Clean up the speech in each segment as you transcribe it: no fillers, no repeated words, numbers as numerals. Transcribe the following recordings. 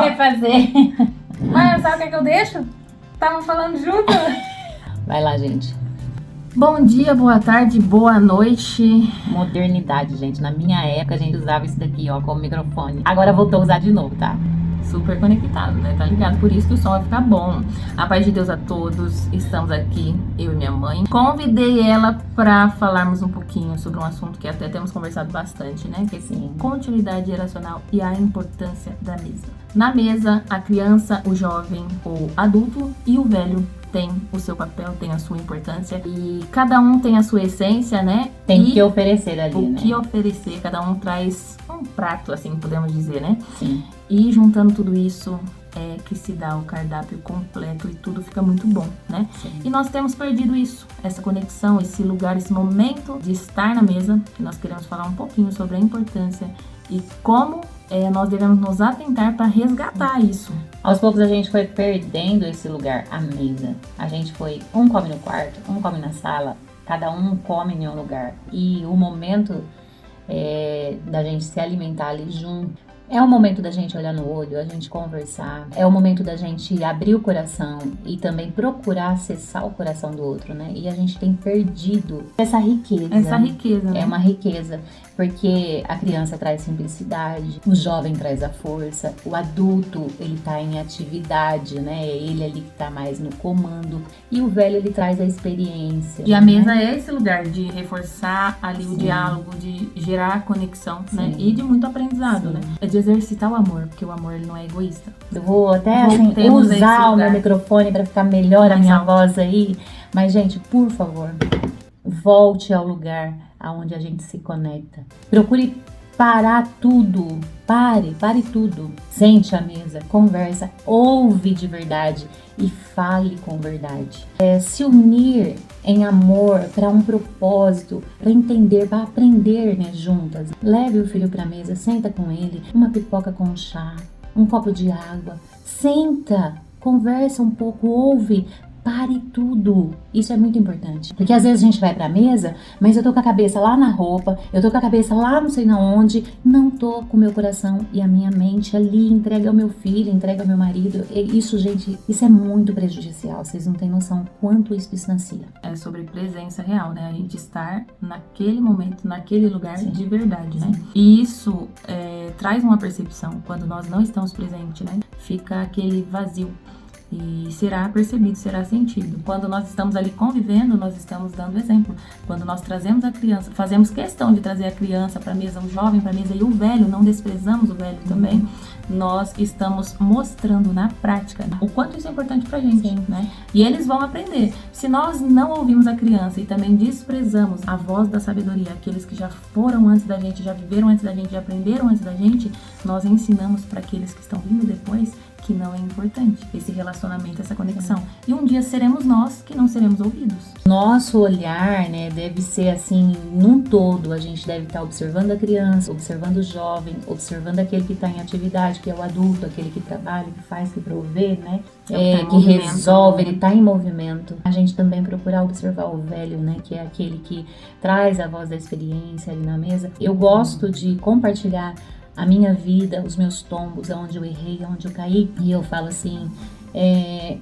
vai fazer. Mas sabe o que eu deixo? Tava falando junto. Vai lá, gente. Bom dia, boa tarde, boa noite. Modernidade, gente. Na minha época a gente usava isso daqui, ó, como microfone. Agora voltou a usar de novo, tá? Super conectado, né? Tá ligado? Por isso que o som vai ficar bom. A paz de Deus a todos. Estamos aqui, eu e minha mãe. Convidei ela pra falarmos um pouquinho sobre um assunto que até temos conversado bastante, né? Que é assim, continuidade geracional e a importância da mesa. Na mesa, a criança, o jovem, o adulto e o velho tem o seu papel, tem a sua importância e cada um tem a sua essência, né? Tem que oferecer ali, o né? que oferecer, cada um traz um prato, assim podemos dizer, né? Sim. E juntando tudo isso é que se dá o cardápio completo e tudo fica muito bom, né? Sim. E nós temos perdido isso, essa conexão, esse lugar, esse momento de estar na mesa, que nós queremos falar um pouquinho sobre a importância e como nós devemos nos atentar para resgatar isso. Aos poucos a gente foi perdendo esse lugar, a mesa. A gente foi, um come no quarto, um come na sala, cada um come em um lugar. E o momento da gente se alimentar ali junto, é o momento da gente olhar no olho, a gente conversar. É o momento da gente abrir o coração e também procurar acessar o coração do outro, né? E a gente tem perdido essa riqueza. Essa riqueza, né? É uma riqueza, porque a criança traz simplicidade, o jovem traz a força, o adulto, ele tá em atividade, né? É ele ali que tá mais no comando. E o velho, ele traz a experiência. E a né? mesa é esse lugar de reforçar ali o diálogo, de gerar conexão, né? E de muito aprendizado, né? É de exercitar o amor, porque o amor ele não é egoísta. Eu vou até Voltemos a esse usar o meu lugar. microfone para ficar melhor a Mais minha alto. voz aí. Mas, gente, por favor, volte ao lugar aonde a gente se conecta. Procure parar tudo. Pare tudo. Sente à mesa, conversa, ouve de verdade e fale com verdade. Se unir em amor para um propósito, para entender, para aprender, né, juntas. Leve o filho para a mesa, senta com ele, uma pipoca com chá, um copo de água. Senta, conversa um pouco, ouve. Pare tudo. Isso é muito importante. Porque às vezes a gente vai pra mesa, mas eu tô com a cabeça lá na roupa, eu tô com a cabeça lá não sei na onde, não tô com o meu coração e a minha mente ali, entregue ao meu filho, entregue ao meu marido. E isso, gente, isso é muito prejudicial. Vocês não têm noção quanto isso distancia. É sobre presença real, né? A gente estar naquele momento, naquele lugar de verdade, né? E isso traz uma percepção. Quando nós não estamos presentes, né? Fica aquele vazio. E será percebido, será sentido. Quando nós estamos ali convivendo, nós estamos dando exemplo. Quando nós trazemos a criança, fazemos questão de trazer a criança para a mesa, o jovem para a mesa e o velho, não desprezamos o velho também, nós estamos mostrando na prática o quanto isso é importante pra gente, né? E eles vão aprender. Se nós não ouvimos a criança e também desprezamos a voz da sabedoria, aqueles que já foram antes da gente, já viveram antes da gente, já aprenderam antes da gente, nós ensinamos para aqueles que estão vindo depois que não é importante esse relacionamento, essa conexão. E um dia seremos nós que não seremos ouvidos. Nosso olhar, né, deve ser assim, num todo. A gente deve estar observando a criança, observando o jovem, observando aquele que está em atividade, que é o adulto, aquele que trabalha, que faz, que provê, né, que resolve, ele está em movimento. A gente também procurar observar o velho, né, que é aquele que traz a voz da experiência ali na mesa. Eu gosto de compartilhar a minha vida, os meus tombos, aonde eu errei, aonde eu caí. E eu falo assim,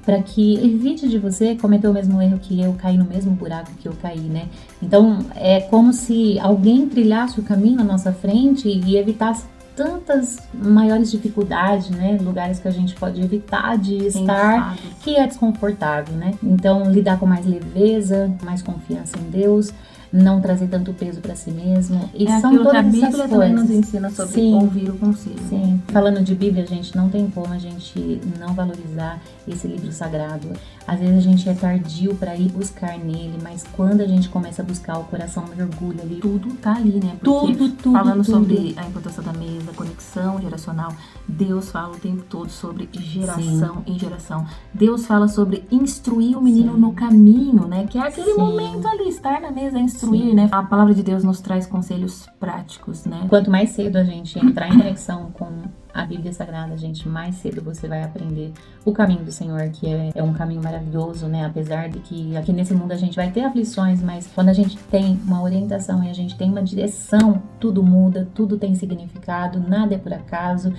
para que evite de você cometer o mesmo erro que eu, cair no mesmo buraco que eu caí, né? Então, é como se alguém trilhasse o caminho na nossa frente e evitasse tantas maiores dificuldades, né? Lugares que a gente pode evitar de estar, que é desconfortável, né? Então, lidar com mais leveza, mais confiança em Deus, não trazer tanto peso para si mesmo. E são aquilo todas que a Bíblia essas também coisas. nos ensina sobre ouvir o conselho. Sim. Falando de Bíblia, gente, não tem como a gente não valorizar esse livro sagrado. Às vezes a gente é tardio para ir buscar nele, mas quando a gente começa a buscar, o coração mergulha ali. Tudo tá ali, né? Porque Tudo. falando sobre a importância da mesa, conexão geracional, Deus fala o tempo todo sobre geração em geração. Deus fala sobre instruir o menino no caminho, né? Que é aquele momento ali, estar na mesa, instruir, né? A palavra de Deus nos traz conselhos práticos, né? Quanto mais cedo a gente entrar em conexão com a Bíblia Sagrada, gente, mais cedo você vai aprender o caminho do Senhor, que é um caminho maravilhoso, né? Apesar de que aqui nesse mundo a gente vai ter aflições, mas quando a gente tem uma orientação e a gente tem uma direção, tudo muda, tudo tem significado, nada é por acaso.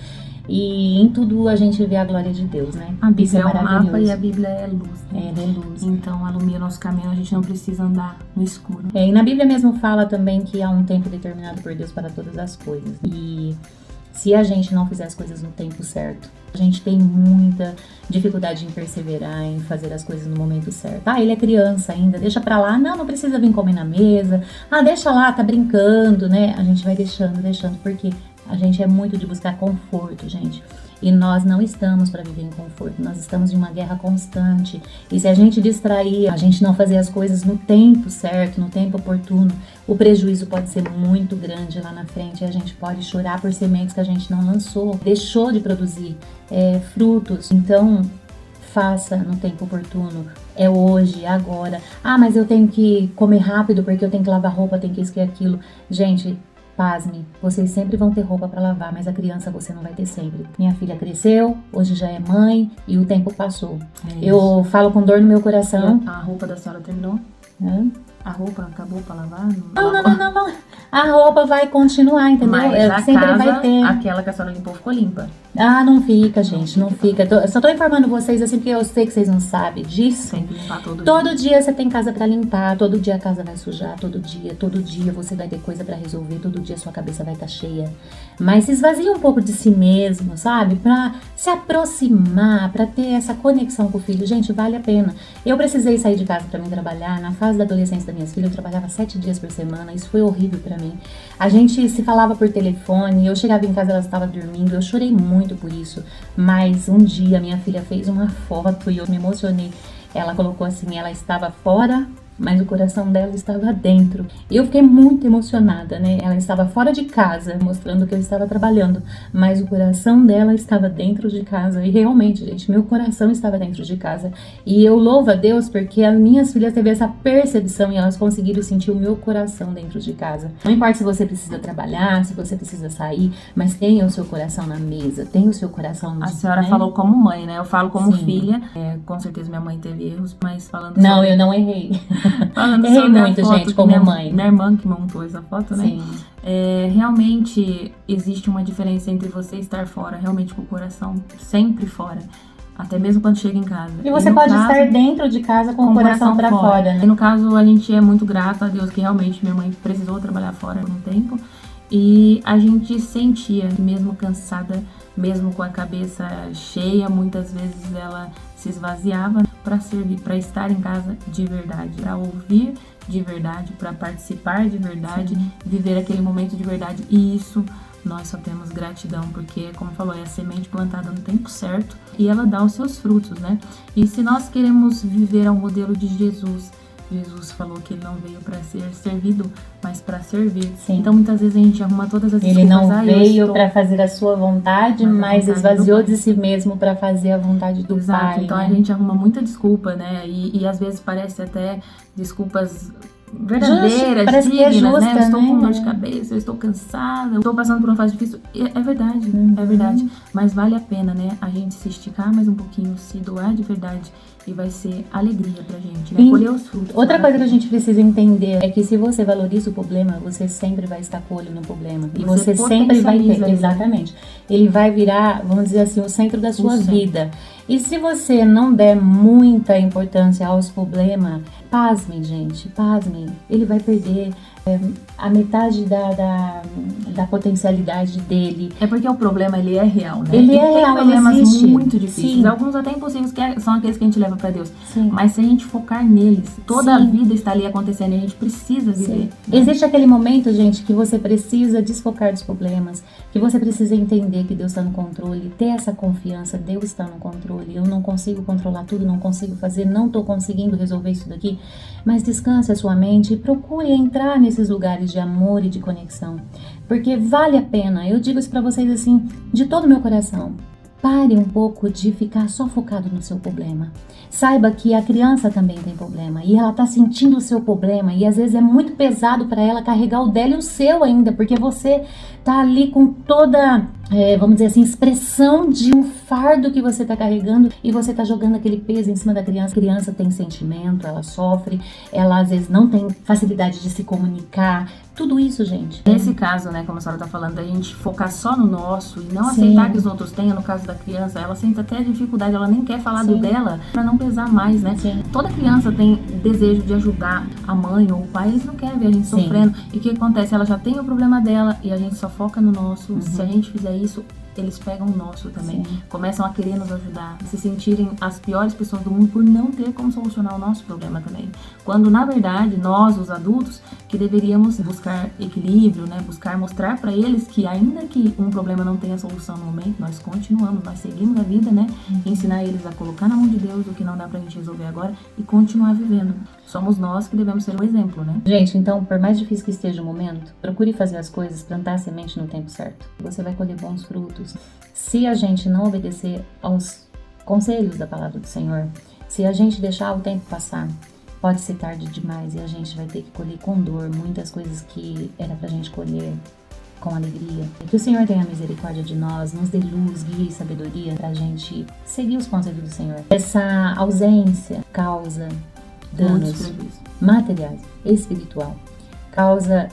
E em tudo a gente vê a glória de Deus, né? A Bíblia Isso é um mapa maravilhoso. e a Bíblia é luz. Né? Ela é luz. Então, alumia nosso caminho, a gente não precisa andar no escuro. E na Bíblia mesmo fala também que há um tempo determinado por Deus para todas as coisas. E se a gente não fizer as coisas no tempo certo, a gente tem muita dificuldade em perseverar, em fazer as coisas no momento certo. Ah, ele é criança ainda, deixa pra lá. Não precisa vir comer na mesa. Ah, deixa lá, tá brincando, né? A gente vai deixando, porque a gente é muito de buscar conforto, gente. E nós não estamos para viver em conforto, nós estamos em uma guerra constante. E se a gente distrair, a gente não fazer as coisas no tempo certo, no tempo oportuno, o prejuízo pode ser muito grande lá na frente. E a gente pode chorar por sementes que a gente não lançou, deixou de produzir frutos. Então, faça no tempo oportuno. É hoje, é agora. Ah, mas eu tenho que comer rápido porque eu tenho que lavar roupa, tenho que isso e aquilo. Gente, pasme, vocês sempre vão ter roupa para lavar, mas a criança você não vai ter sempre. Minha filha cresceu, hoje já é mãe e o tempo passou. Eu falo com dor no meu coração. A roupa da senhora terminou? A roupa acabou para lavar? Não. A roupa vai continuar, entendeu? Mas a sempre casa, vai ter. Aquela que a senhora limpou ficou limpa. Ah, não fica, gente, não fica. Só tô informando vocês assim, porque eu sei que vocês não sabem disso. Tem que limpar todo dia você tem casa pra limpar, todo dia a casa vai sujar, todo dia você vai ter coisa pra resolver, todo dia sua cabeça vai estar cheia. Mas se esvazia um pouco de si mesmo, sabe? Pra se aproximar, pra ter essa conexão com o filho. Gente, vale a pena. Eu precisei sair de casa pra mim trabalhar. Na fase da adolescência das minhas filhas, eu trabalhava 7 dias por semana. Isso foi horrível pra mim. A gente se falava por telefone, eu chegava em casa, ela estava dormindo, eu chorei muito por isso. Mas um dia minha filha fez uma foto e eu me emocionei. Ela colocou assim, ela estava fora, mas o coração dela estava dentro. E eu fiquei muito emocionada, né? Ela estava fora de casa, mostrando que eu estava trabalhando, mas o coração dela estava dentro de casa. E realmente, gente, meu coração estava dentro de casa. E eu louvo a Deus porque as minhas filhas teve essa percepção e elas conseguiram sentir o meu coração dentro de casa. Não importa se você precisa trabalhar, se você precisa sair, mas tenha o seu coração na mesa, tenha o seu coração no... A senhora falou como mãe, né? Eu falo como filha. Com certeza minha mãe teve erros, mas falando Não, sobre... eu não errei. Errei muito, gente, como mãe. Minha irmã que montou essa foto, né? Sim. Realmente existe uma diferença entre você estar fora, realmente com o coração sempre fora. Até mesmo quando chega em casa. E você pode estar dentro de casa com o coração pra fora. E no caso, a gente é muito grata a Deus que realmente minha mãe precisou trabalhar fora por um tempo. E a gente sentia que mesmo cansada, mesmo com a cabeça cheia, muitas vezes ela se esvaziava para servir, para estar em casa de verdade, para ouvir de verdade, para participar de verdade, viver aquele momento de verdade. E isso nós só temos gratidão, porque, como falou, é a semente plantada no tempo certo e ela dá os seus frutos, né? E se nós queremos viver ao modelo de Jesus, Jesus falou que ele não veio para ser servido, mas para servir. Sim. Então, muitas vezes a gente arruma todas as desculpas. Ele não veio para fazer a sua vontade, mas esvaziou de si mesmo para fazer a vontade do Pai. Então, né? A gente arruma muita desculpa, né? E às vezes parece até desculpas verdadeiras, dignas, justa, né? Eu estou com né? dor de cabeça, eu estou cansada, eu estou passando por uma fase difícil. É verdade, é verdade. Mas vale a pena, né? A gente se esticar mais um pouquinho, se doar de verdade. E vai ser alegria pra gente, né? Colher os frutos. Outra coisa que a gente precisa entender é que se você valoriza o problema, você sempre vai estar com o olho no problema. E você sempre vai ter, exatamente. Ele vai virar, vamos dizer assim, o centro da sua vida. E se você não der muita importância aos problemas, pasmem, gente, pasmem. Ele vai perder a metade da potencialidade dele. É porque o problema, ele é real, né? Ele é real, ele existe. Problemas muito difíceis. Sim. Alguns até impossíveis, que são aqueles que a gente leva pra Deus. Sim. Mas se a gente focar neles, toda a vida está ali acontecendo e a gente precisa viver. Né? Existe aquele momento, gente, que você precisa desfocar dos problemas, que você precisa entender que Deus está no controle, ter essa confiança, Deus está no controle. Eu não consigo controlar tudo, não consigo fazer, não estou conseguindo resolver isso daqui. Mas descanse a sua mente e procure entrar nesses lugares de amor e de conexão. Porque vale a pena. Eu digo isso pra vocês assim, de todo o meu coração. Pare um pouco de ficar só focado no seu problema. Saiba que a criança também tem problema e ela tá sentindo o seu problema e às vezes é muito pesado para ela carregar o dela e o seu ainda, porque você tá ali com toda, vamos dizer assim, expressão de um fardo que você tá carregando e você tá jogando aquele peso em cima da criança. A criança tem sentimento, ela sofre, ela às vezes não tem facilidade de se comunicar. Tudo isso, gente. Nesse caso, né, como a senhora tá falando, a gente focar só no nosso e não aceitar que os outros tenham. No caso da criança, ela sente até dificuldade, ela nem quer falar do dela pra não pesar mais, né? Sim. Toda criança tem desejo de ajudar a mãe ou o pai, eles não querem ver a gente sofrendo. E o que acontece? Ela já tem o problema dela e a gente só foca no nosso. Se a gente fizer isso, eles pegam o nosso também. Sim. Começam a querer nos ajudar, se sentirem as piores pessoas do mundo por não ter como solucionar o nosso problema também. Quando, na verdade, nós, os adultos, que deveríamos buscar equilíbrio, né? Buscar mostrar para eles que ainda que um problema não tenha solução no momento, nós continuamos, nós seguimos a vida, né? Ensinar eles a colocar na mão de Deus o que não dá pra gente resolver agora e continuar vivendo. Somos nós que devemos ser o exemplo, né? Gente, então, por mais difícil que esteja o momento, procure fazer as coisas, plantar a semente no tempo certo. Você vai colher bons frutos. Se a gente não obedecer aos conselhos da palavra do Senhor, se a gente deixar o tempo passar, pode ser tarde demais e a gente vai ter que colher com dor muitas coisas que era pra gente colher com alegria. Que o Senhor tenha misericórdia de nós, nos dê luz, guia e sabedoria pra gente seguir os conselhos do Senhor. Essa ausência causa danos materiais, espiritual, causa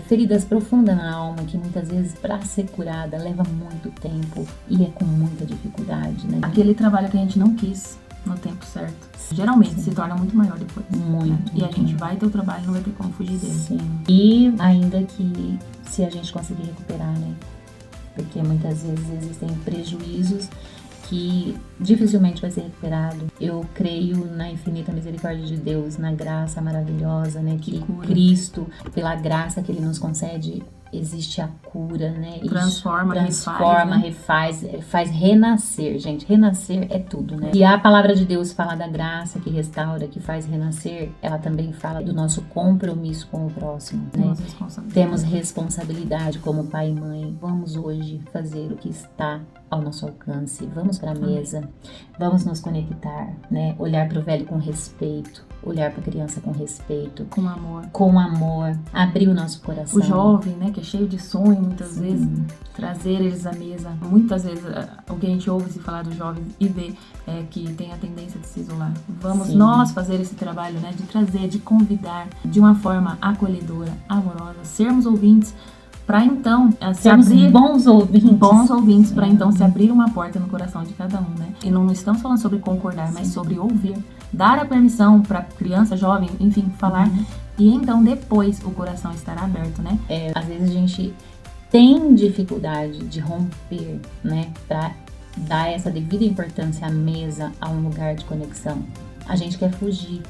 feridas profundas na alma que muitas vezes para ser curada leva muito tempo e é com muita dificuldade, né? Aquele trabalho que a gente não quis no tempo certo, geralmente se torna muito maior depois. Muito. Né? E a gente vai ter o trabalho e não vai ter como fugir dele. Sim. E ainda que se a gente conseguir recuperar, né? Porque muitas vezes existem prejuízos que dificilmente vai ser recuperado. Eu creio na infinita misericórdia de Deus, na graça maravilhosa, né? Que Cristo, pela graça que Ele nos concede, existe a cura, né? Transforma, refaz, faz renascer, gente. Renascer é tudo, né? E a palavra de Deus fala da graça que restaura, que faz renascer. Ela também fala do nosso compromisso com o próximo, né? Temos responsabilidade como pai e mãe. Vamos hoje fazer o que está ao nosso alcance. Vamos para a mesa, vamos nos conectar, né? Olhar para o velho com respeito, olhar para a criança com respeito, com amor, abrir o nosso coração. O jovem, né, que é cheio de sonho, muitas vezes, trazer eles à mesa. Muitas vezes o que a gente ouve se falar do jovem e vê que tem a tendência de se isolar. Vamos nós fazer esse trabalho, né, de trazer, de convidar de uma forma acolhedora, amorosa, sermos ouvintes, para então se abrir bons ouvintes para então se abrir uma porta no coração de cada um, né? E não estamos falando sobre concordar, mas sobre ouvir, dar a permissão para criança, jovem, enfim, falar e então depois o coração estará aberto, né? Às vezes a gente tem dificuldade de romper, né? Para dar essa devida importância à mesa, a um lugar de conexão. A gente quer fugir.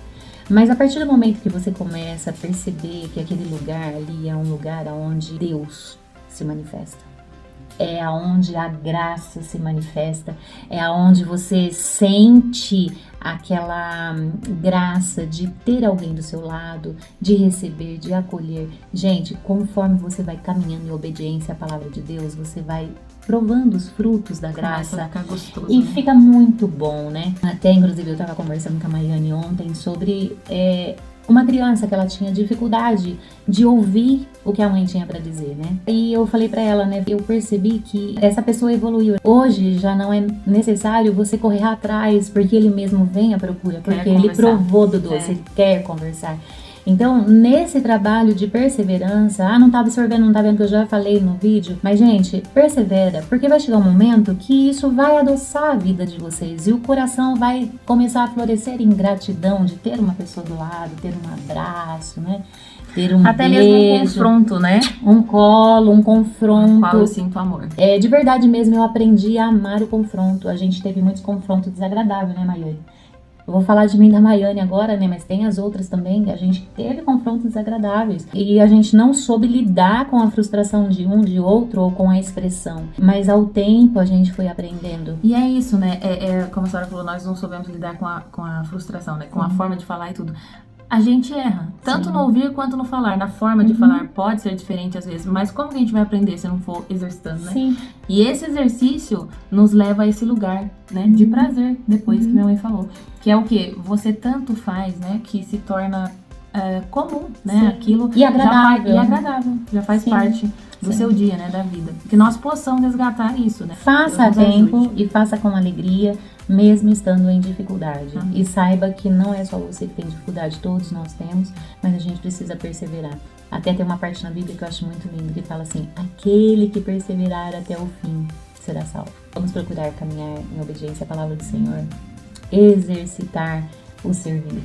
Mas a partir do momento que você começa a perceber que aquele lugar ali é um lugar onde Deus se manifesta, é aonde a graça se manifesta, é aonde você sente aquela graça de ter alguém do seu lado, de receber, de acolher. Gente, conforme você vai caminhando em obediência à palavra de Deus, você vai provando os frutos da graça. Fica gostoso, e né? Fica muito bom, né? Até, inclusive, eu estava conversando com a Maiane ontem sobre uma criança que ela tinha dificuldade de ouvir o que a mãe tinha para dizer, né? E eu falei para ela, né? Eu percebi que essa pessoa evoluiu. Hoje já não é necessário você correr atrás porque ele mesmo vem à procura, porque ele provou do doce, ele quer conversar. Então, nesse trabalho de perseverança, não tá absorvendo, não tá vendo que eu já falei no vídeo, mas, gente, persevera, porque vai chegar um momento que isso vai adoçar a vida de vocês e o coração vai começar a florescer em gratidão de ter uma pessoa do lado, ter um abraço, né? Ter um até beijo, mesmo um confronto, né? Um colo, um confronto. No qual eu sinto amor. De verdade mesmo, eu aprendi a amar o confronto. A gente teve muitos confrontos desagradáveis, né, Maiane? Eu vou falar de mim da Maiane agora, né? Mas tem as outras também. A gente teve confrontos desagradáveis. E a gente não soube lidar com a frustração de um, de outro, ou com a expressão. Mas ao tempo a gente foi aprendendo. E é isso, né? Como a senhora falou, nós não soubemos lidar com a frustração, né? Com a forma de falar e tudo. A gente erra, tanto no ouvir quanto no falar. Na forma de falar pode ser diferente às vezes, mas como que a gente vai aprender se não for exercitando, né? Sim. E esse exercício nos leva a esse lugar, né? De prazer, depois que minha mãe falou. Que é o que você tanto faz, né? Que se torna comum, né? Sim. Aquilo E agradável. Já faz Sim. parte do seu dia, né? Da vida. Que nós possamos resgatar isso, né? Faça a Deus nos tempo ajude. e faça com alegria, mesmo estando em dificuldade. Amém. E saiba que não é só você que tem dificuldade, todos nós temos, mas a gente precisa perseverar. Até tem uma parte na Bíblia que eu acho muito lindo, que fala assim: aquele que perseverar até o fim será salvo. Vamos procurar caminhar em obediência à palavra do Senhor, exercitar o servir.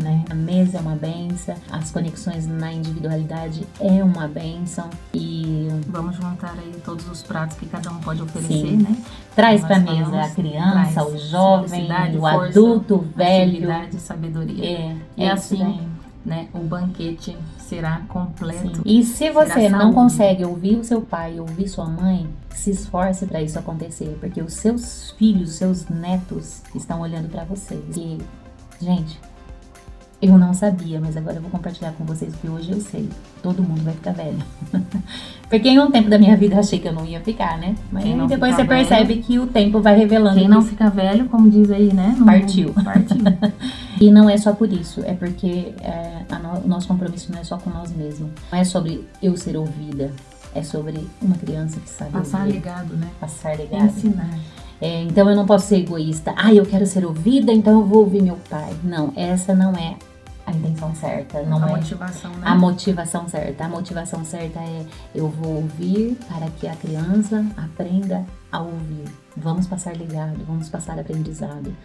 Né? A mesa é uma bênção, as conexões na individualidade é uma bênção e vamos juntar aí todos os pratos que cada um pode oferecer, sim, né? Traz Nós para a mesa falamos, a criança, traz o jovem, simplicidade, o força, adulto, o velho. atividade, sabedoria. E isso assim, daí. né? O banquete será completo. Sim. E se você será não saúde. consegue ouvir o seu pai, ouvir sua mãe, se esforce para isso acontecer, porque os seus filhos, os seus netos estão olhando para vocês. E, gente, eu não sabia, mas agora eu vou compartilhar com vocês, porque hoje eu sei. Todo mundo vai ficar velho. Porque em um tempo da minha vida eu achei que eu não ia ficar, né? Mas Quem não depois fica você percebe velho, que o tempo vai revelando. Quem não fica velho, como diz aí, né? Partiu. Partiu. E não é só por isso, é porque o nosso compromisso não é só com nós mesmos. Não é sobre eu ser ouvida, é sobre uma criança que sabe Passar ouvir. legado, né? Passar legado. Ensinar. Então eu não posso ser egoísta. Eu quero ser ouvida, então eu vou ouvir meu pai. Não, essa não é a intenção certa. Não A é motivação, né? a motivação certa. A motivação certa é: eu vou ouvir para que a criança aprenda a ouvir. Vamos passar legado, vamos passar aprendizado.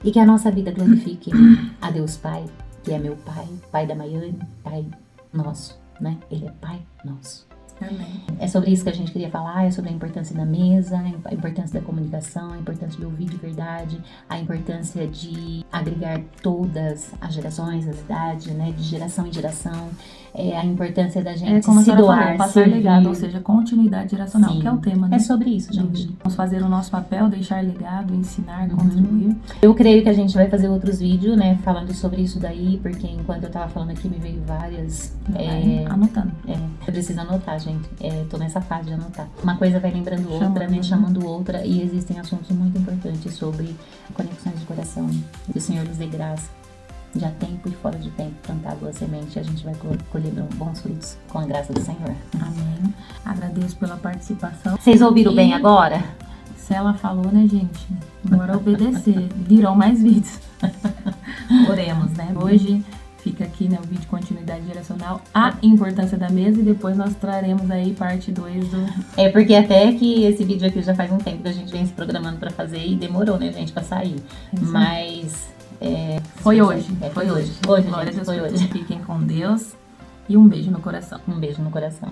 E que a nossa vida glorifique a Deus Pai, que é meu pai, pai da Maiane, pai nosso, né? Ele é pai nosso. Amém. É sobre isso que a gente queria falar, é sobre a importância da mesa, a importância da comunicação, a importância de ouvir de verdade, a importância de agregar todas as gerações, as idades, né, de geração em geração, a importância da gente como a se senhora doar, falou, passar servir. legado, ou seja, continuidade geracional, Sim. que é o tema, né? É sobre isso, gente. Vamos fazer o nosso papel, deixar legado, ensinar, contribuir. Eu creio que a gente vai fazer outros vídeos, né, falando sobre isso daí, porque enquanto eu tava falando aqui me veio várias... Anotando. Eu preciso anotar, gente. Tô nessa fase de anotar. Uma coisa vai lembrando outra, né? Chamando outra. E existem assuntos muito importantes sobre conexões de coração. Que o Senhor nos dê graça, de a tempo e fora de tempo, plantar boa semente. E a gente vai colher bons frutos com a graça do Senhor. Amém. Agradeço pela participação. Vocês ouviram bem agora? Se ela falou, né, gente? Bora obedecer. Virão mais vídeos. Oremos, né? Hoje... Fica aqui, né, o vídeo Continuidade Geracional, a importância da mesa, e depois nós traremos aí parte 2 do... Porque até que esse vídeo aqui já faz um tempo que a gente vem se programando pra fazer e demorou, né, gente, pra sair. Mas... Foi hoje. Foi hoje. Glória a Deus, foi hoje. Fiquem com Deus e um beijo no coração. Um beijo no coração.